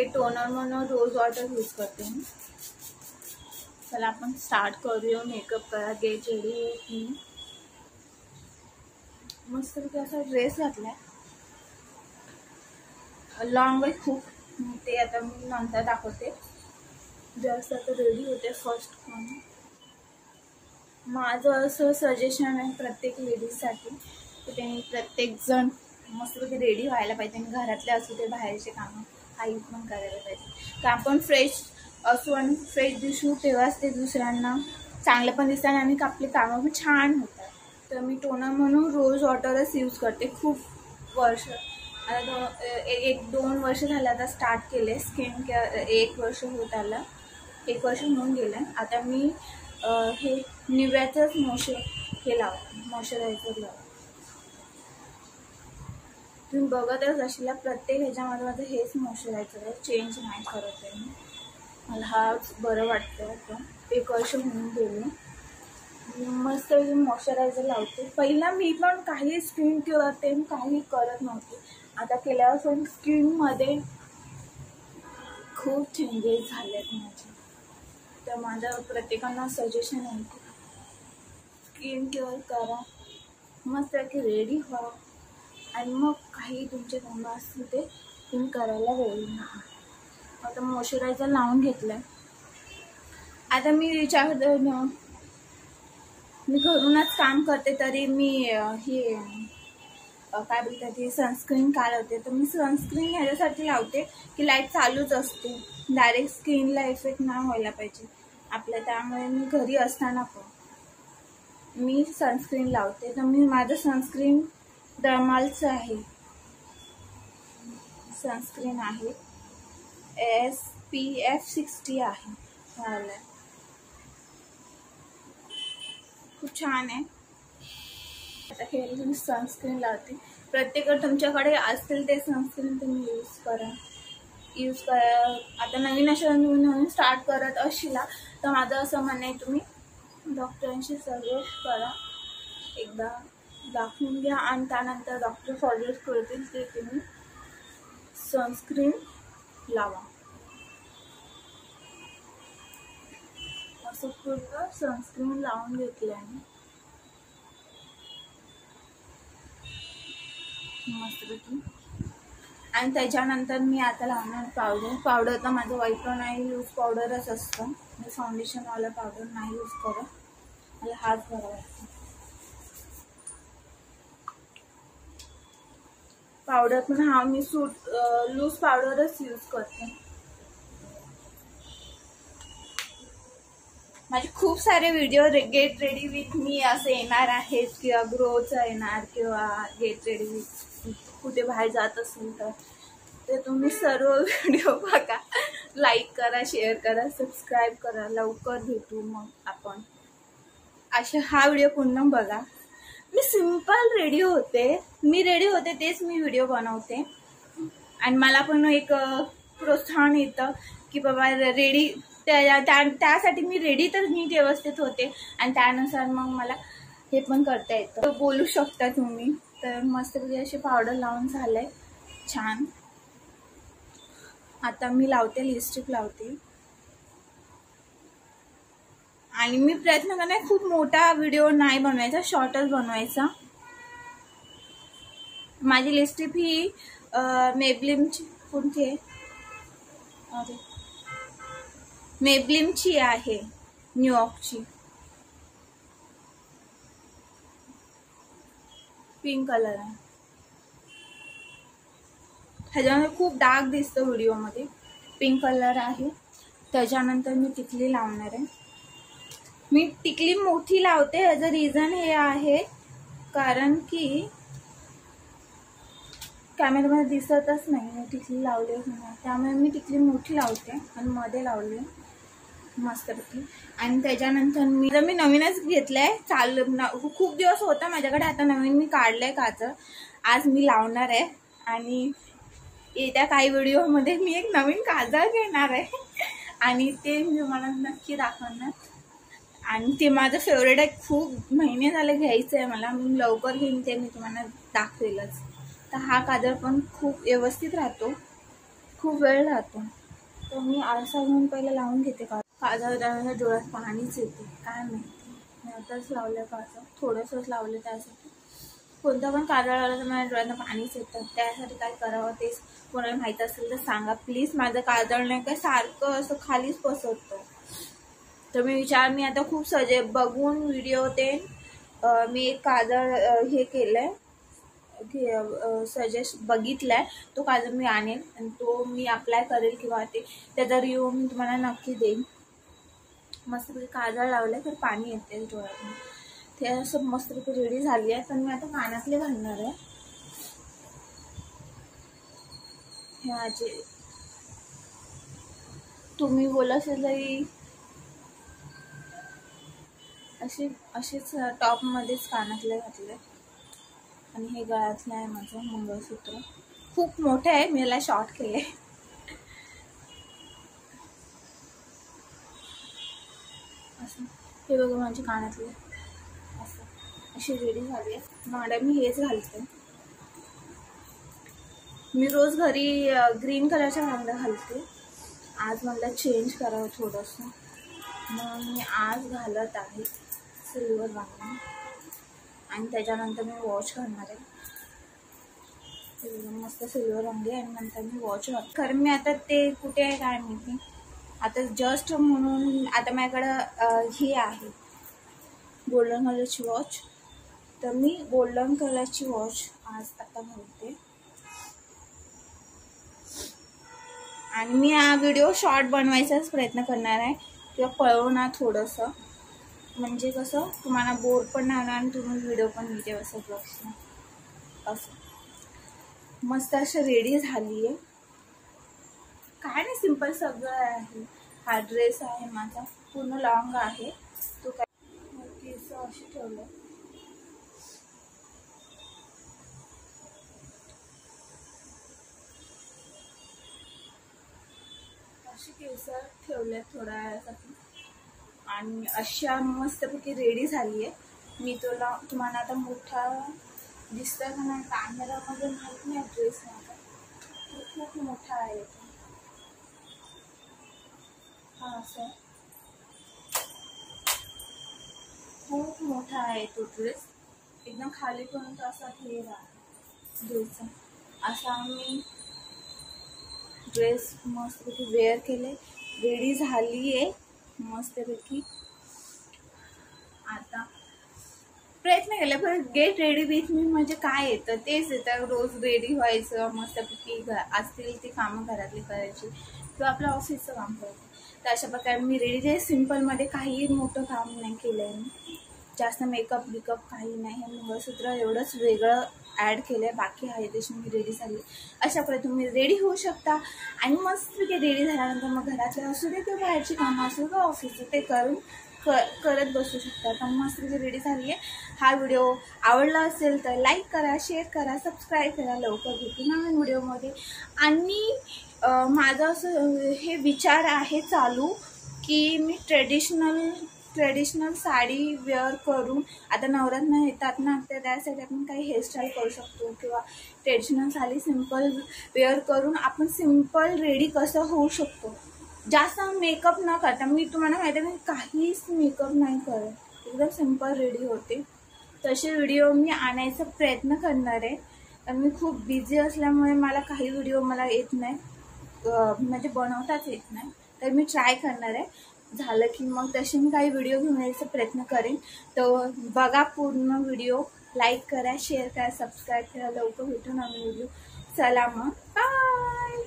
हे टोनर म्हणून rose water use करते मी। चला आपण स्टार्ट करूया मेकअप करा। Get ready. मस्त असा ड्रेस घातलाय, लॉंग आहे खूप, ते आता मी नंतर दाखवते। जस्ट आता रेडी होते फर्स्ट कोण। माझं असं सजेशन आहे प्रत्येक लेडीजसाठी की त्यांनी प्रत्येक जण मस्तपैकी रेडी व्हायला पाहिजे। घरातले असू ते बाहेरचे कामं काही पण करायला पाहिजे, का आपण फ्रेश असू आणि फ्रेश दिसू तेव्हाच ते दुसऱ्यांना चांगलं पण दिसतात आणि आपली कामं पण छान होतात। तर मी टोनर म्हणून रोज वॉटरच यूज करते खूप वर्ष, आता 1-2 वर्ष झालं आता स्टार्ट केले स्किन केअर। 1 वर्ष होत आलं, 1 वर्ष होऊन गेलं। आता मी हे निव्याचंच हे लावते, मॉइश्चरायझर लावते। तुम्ही बघतच असला प्रत्येक ह्याच्यामध्ये माझं हेच मॉइश्चरायझर आहे, चेंज नाही करत आहे मी। मला हाच बरं वाटतं। आता 1 वर्ष होऊन गेले, मस्त मॉइश्चरायझर लावते। पहिला मी पण काही स्किन केअर ते काही करत नव्हते, आता केल्यावर पण स्किनमध्ये खूप चेंजेस झालेत माझे। तर माझं प्रत्येकांना सजेशन आहे की स्किन केअर करा, मस्त की रेडी व्हा आणि मग काही तुमचे कामं असतील ते तुम्ही करायला वेळ नाही। आता मॉइश्चरायझर लावून घेतलं। आता मी विचार मी घरूनच काम करते तरी मी हे काय बोलतात ते सनस्क्रीन काढते। तर मी सनस्क्रीन ह्याच्यासाठी लावते की लाईट चालूच असते, डायरेक्ट स्किनला इफेक्ट नाही व्हायला पाहिजे आपल्या। त्यामुळे मी घरी असताना पण मी सनस्क्रीन लावते। तर मी माझं सनस्क्रीन डर्मालचं आहे, सनस्क्रीन आहे SPF 60 आहे, खूप छान आहे। आता हे मी सनस्क्रीन लावते। प्रत्येक तुमच्याकडे असतील ते सनस्क्रीन तुम्ही यूज करा। आता नवीन स्टार्ट करत असशीला तर माझं असं म्हणणं आहे तुम्ही डॉक्टरांशी सजेस्ट करा, एकदा दाखवून घ्या आणि त्यानंतर डॉक्टर सजेस्ट करतील ते तुम्ही सनस्क्रीन लावा। असं पूर्ण सनस्क्रीन लावून घेतल्याने मस्तपैकी। आणि त्याच्यानंतर मी आता लावणार पावडर तर माझं वाईट नाही यूज पावडरच असतं, मी फाउंडेशनवाला पावडर नाही यूज करत, मला हाच बरा वाटतो। पावडर पण मी लूज पावडरच यूज करते। माझे खूप सारे video get ready with me असे येणार आहेत, किंवा ग्रोचा येणार, किंवा गेट रेडी विथ कुठे बाहेर जात असेल तर तुम्ही सर्व व्हिडिओ बघा, लाईक करा, शेअर करा, सबस्क्राईब करा। लवकर भेटू मग आपण अशा। हा व्हिडिओ पुन्हा बघा। मी सिंपल रेडी होते तेच मी व्हिडिओ बनवते आणि मला पण एक प्रोत्साहन येतं की बाबा रेडी, त्यासाठी मी रेडी तर नीट व्यवस्थित होते आणि त्यानुसार मग मला हे पण करता येतं, बोलू शकता तुम्ही। तर मस्तपैकी अशी पावडर लावून झालंय छान। आता मी लावते, लिपस्टिक लावते आणि मी प्रयत्न करणार खूप मोठा व्हिडिओ नाही बनवायचा, शॉर्टच बनवायचा। माझी लिपस्टिक ही मेबलिनची कोणती आहे, मेबलिनची आहे, न्यूयॉर्कची, पिंक कलर आहे। ह्याच्यामध्ये खूप डार्क दिसतो व्हिडिओमध्ये, पिंक कलर आहे। त्याच्यानंतर मी टिकली लावणार आहे। मी टिकली मोठी लावते, ह्याचं रिझन हे आहे कारण की कॅमेरामध्ये दिसतच नाही मी टिकली लावली म्हणून, त्यामुळे मी टिकली मोठी लावते आणि मध्ये लावली मस्तपैकी। आणि त्याच्यानंतर मी नवीनच घेतलंय, खूप दिवस होता माझ्याकडे, आता नवीन मी काढलंय काजळ, आज मी लावणार आहे। आणि येत्या काही व्हिडिओमध्ये मी एक नवीन काजळ घेणार आहे आणि ते मी तुम्हाला नक्की दाखवणार। आणि ते माझं फेवरेट आहे, खूप महिने झाले घ्यायचं आहे मला, मी लवकर घेईन ते मी तुम्हाला दाखवेलच। तर हा काजळ पण खूप व्यवस्थित राहतो खूप वेळ लागतो. तर मी आरसा घेऊन पहिलं लावून घेते काजळ. त्यानंतर डोळ्यात पाणीच येते, काय माहिती. मी आताच लावलं काजळ, थोडंसंच लावलं. त्यासाठी कोणतं पण काजळ लावलं तर माझ्या डोळ्यात पाणीच येतं. त्यासाठी काय करावं तेच कोणाला माहीत असेल तर सांगा प्लीज. माझं काजळ नाही काय सारखं असं खालीच पसरतं. तर मी आता खूप बघून व्हिडिओ ते मी एक काजळ हे केलंय, सजेस्ट बघितलाय. तो काजळ मी आणेल आणि तो मी अप्लाय करेल किंवा त्याचा रिव्ह्यू मी तुम्हाला नक्की देईन. मस्तपैकी काजळ लावलंय तर पाणी येते डोळ्यातून. ते असं मस्तपैकी रेडी झाली आहे. पण मी आता कानातले घालणार आहे. हे माझे तुम्ही बोला असेल तरी असेच टॉपमध्येच कानातले घातले. आणि हे गळ्यातलं आहे माझं मंगळसूत्र. खूप मोठं आहे, मी याला शॉर्ट केलंय. असं हे बघा माझे कानातले असं अशी रेडी झाली आहे. मॅडम मी हेच घालते. मी रोज घरी ग्रीन कलरच्या बांगड्या घालते. आज मला चेंज करावं थोडंसं, म्हणून मी आज घालत आहे सिल्वर बांगड्या. आणि त्याच्यानंतर मी वॉच घालणार आहे. मस्त सिल्वर रंगी. आणि नंतर मी वॉच घालते. खरं मी आता ते कुठे आहे काय माहिती. आता जस्ट म्हणून आता माझ्याकडं ही आहे गोल्डन कलरची वॉच. तर मी गोल्डन कलरची वॉच आज आता घालते. आणि मी हा व्हिडिओ शॉर्ट बनवायचाच प्रयत्न करणार आहे किंवा पळवणार थोडंसं, म्हणजे कसं तुम्हाला बोर पण नाही होणार आणि तुम्ही व्हिडिओ पण नीट असं बघणार. असं मस्त असं रेडी झाली आहे. काय नाही, सिंपल सगळं आहे. हा ड्रेस आहे माझा, पूर्ण लॉंग आहे. तो काय केस अशी ठेवलं. अशी केस ठेवले थोड्या वेळासाठी. आणि अशा मस्तपैकी रेडी झाली आहे. मी तुम्हाला आता मोठा दिसतोय का नाही कॅमेरामध्ये माहीत नाही. ड्रेस माझा खूप मोठा आहे. हा असं खूप मोठा आहे तो ड्रेस. एकदम खालीपर्यंत असा घेर आहे ड्रेसचा. असा मी ड्रेस मस्तपैकी वेअर केले, रेडी झाली आहे मस्तपैकी. आता प्रयत्न केला पण गेट रेडी विथ मी म्हणजे काय येतं तेच येतं. रोज रेडी व्हायचं, मस्तपैकी असतील ती कामं घरातली करायची किंवा आपलं ऑफिसचं काम करायचं. तर अशा प्रकारे मी रेडी आहे. सिम्पलमध्ये काही मोठं काम नाही केलं आहे मी. जास्त मेकअप काही नाही. हे मंगळसूत्र एवढंच वेगळं ॲड केलं आहे, बाकी आहे तशी मी रेडी झाली. अशा प्रकारे तुम्ही रेडी होऊ शकता. आणि मस्तपैकी रेडी झाल्यानंतर मग घरातले असू दे किंवा बाहेरची कामं असू दे ऑफिसचं ते करत बसू शकता. तर मस्तपैकी रेडी झाली आहे. हा व्हिडिओ आवडला असेल तर लाईक करा, शेअर करा, सबस्क्राईब करा. लवकर भेटू नवीन व्हिडिओमध्ये. आणि माझं असं हे विचार आहे चालू की मी ट्रेडिशनल साडी वेअर करून, आता नवरात्र येतात ना, तर त्यासाठी आपण काही हेअरस्टाईल करू शकतो किंवा ट्रेडिशनल साडी सिम्पल वेअर करून आपण सिम्पल रेडी कसं होऊ शकतो. जास्त मेकअप न करता. मी तुम्हाला माहिती आहे मी काहीच मेकअप नाही करत, एकदम सिम्पल रेडी होते. तसे व्हिडिओ मी आणायचा प्रयत्न करणार आहे. पण मी खूप बिझी असल्यामुळे मला काही व्हिडिओ मला येत नाही, म्हणजे बनवताच येत नाही. तर मी ट्राय करणार आहे. झालं की मग तसे मी काही व्हिडिओ घेऊन यायचा प्रयत्न करेन. तर बघा पूर्ण व्हिडिओ, लाईक करा, शेअर करा, सबस्क्राईब करा. लवकर भेटू नवीन व्हिडिओ. चला मग बाय.